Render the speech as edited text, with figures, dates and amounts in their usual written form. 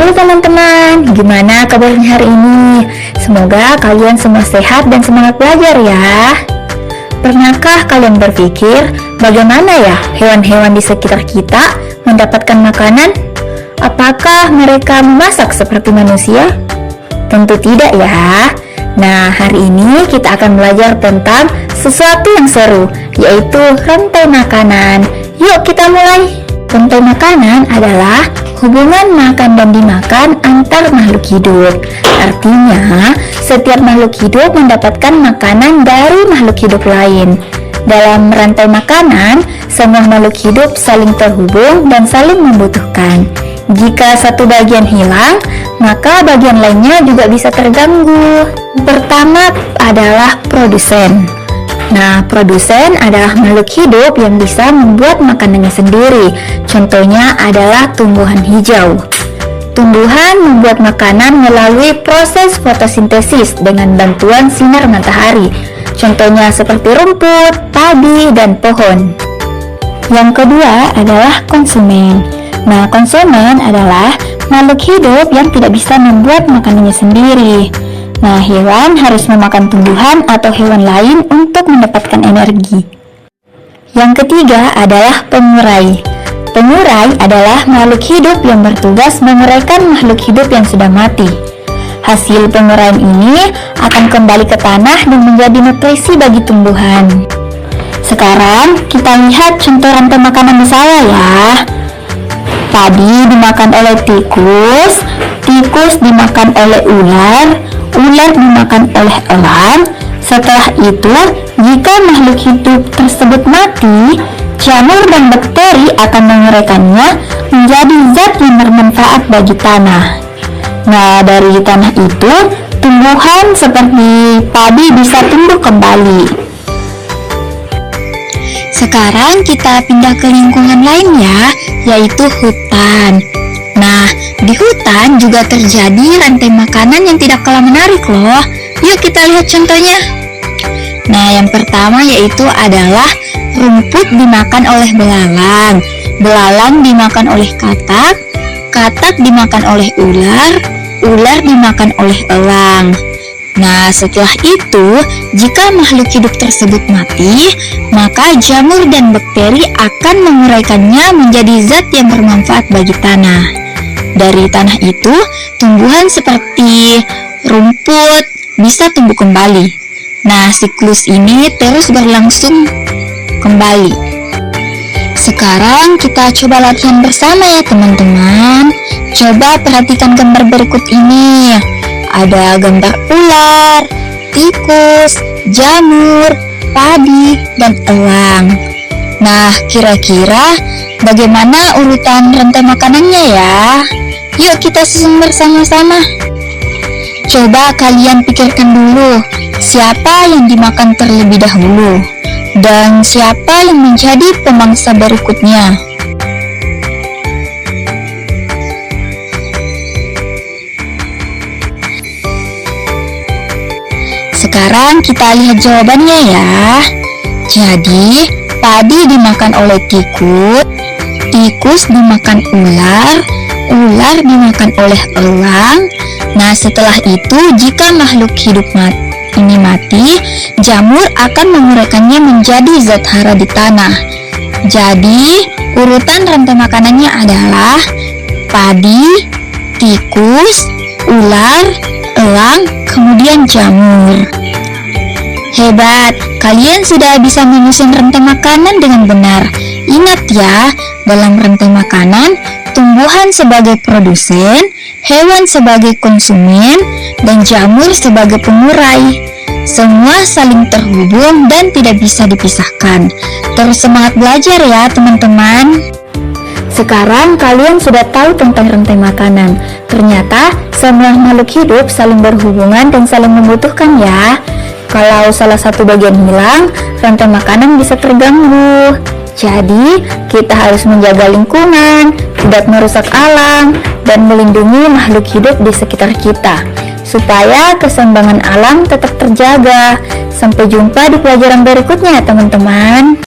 Halo teman-teman, gimana kabarnya hari ini? Semoga kalian semua sehat dan semangat belajar ya. Pernahkah kalian berpikir bagaimana ya hewan-hewan di sekitar kita mendapatkan makanan? Apakah mereka memasak seperti manusia? Tentu tidak ya. Nah, hari ini kita akan belajar tentang sesuatu yang seru, yaitu rantai makanan. Yuk kita mulai. Rantai makanan adalah hubungan makan dan dimakan antar makhluk hidup. Artinya, setiap makhluk hidup mendapatkan makanan dari makhluk hidup lain. Dalam rantai makanan, semua makhluk hidup saling terhubung dan saling membutuhkan. Jika satu bagian hilang, maka bagian lainnya juga bisa terganggu. Pertama adalah produsen. Nah, produsen adalah makhluk hidup yang bisa membuat makanannya sendiri. Contohnya adalah tumbuhan hijau. Tumbuhan membuat makanan melalui proses fotosintesis dengan bantuan sinar matahari. Contohnya seperti rumput, padi, dan pohon. Yang kedua adalah konsumen. Nah, konsumen adalah makhluk hidup yang tidak bisa membuat makanannya sendiri. Nah, hewan harus memakan tumbuhan atau hewan lain untuk mendapatkan energi. Yang ketiga adalah pengurai. Pengurai adalah makhluk hidup yang bertugas menguraikan makhluk hidup yang sudah mati. Hasil penguraian ini akan kembali ke tanah dan menjadi nutrisi bagi tumbuhan. Sekarang kita lihat contoh rantai makanan di sawah ya. Padi dimakan oleh tikus, tikus dimakan oleh ular, ular dimakan oleh elang. Setelah itu, jika makhluk hidup tersebut mati, jamur dan bakteri akan menguraikannya menjadi zat yang bermanfaat bagi tanah. Nah, dari tanah itu, tumbuhan seperti padi bisa tumbuh kembali. Sekarang kita pindah ke lingkungan lain ya, yaitu hutan. Nah, di hutan juga terjadi rantai makanan yang tidak kalah menarik loh. Yuk kita lihat contohnya. Nah, yang pertama yaitu adalah rumput dimakan oleh belalang. Belalang dimakan oleh katak, katak dimakan oleh ular, ular dimakan oleh elang. Nah, setelah itu, jika makhluk hidup tersebut mati, maka jamur dan bakteri akan menguraikannya menjadi zat yang bermanfaat bagi tanah. Dari tanah itu, tumbuhan seperti rumput bisa tumbuh kembali. Nah, siklus ini terus berlangsung kembali. Sekarang kita coba latihan bersama ya teman-teman. Coba perhatikan gambar berikut ini. Ada gambar ular, tikus, jamur, padi, dan elang. Nah, kira-kira bagaimana urutan rantai makanannya ya? Yuk kita susun bersama-sama. Coba kalian pikirkan dulu, siapa yang dimakan terlebih dahulu? Dan siapa yang menjadi pemangsa berikutnya? Sekarang kita lihat jawabannya ya. Jadi, padi dimakan oleh tikus, tikus dimakan ular, ular dimakan oleh elang. Nah, setelah itu jika makhluk hidup ini mati, jamur akan menguraikannya menjadi zat hara di tanah. Jadi, urutan rantai makanannya adalah padi, tikus, ular, elang, kemudian jamur. Hebat, kalian sudah bisa menyusun rantai makanan dengan benar. Ingat ya, dalam rantai makanan, tumbuhan sebagai produsen, hewan sebagai konsumen, dan jamur sebagai pengurai. Semua saling terhubung dan tidak bisa dipisahkan. Terus semangat belajar ya teman-teman. Sekarang kalian sudah tahu tentang rantai makanan. Ternyata semua makhluk hidup saling berhubungan dan saling membutuhkan ya. Kalau salah satu bagian hilang, rantai makanan bisa terganggu. Jadi, kita harus menjaga lingkungan, tidak merusak alam, dan melindungi makhluk hidup di sekitar kita, supaya keseimbangan alam tetap terjaga. Sampai jumpa di pelajaran berikutnya, teman-teman.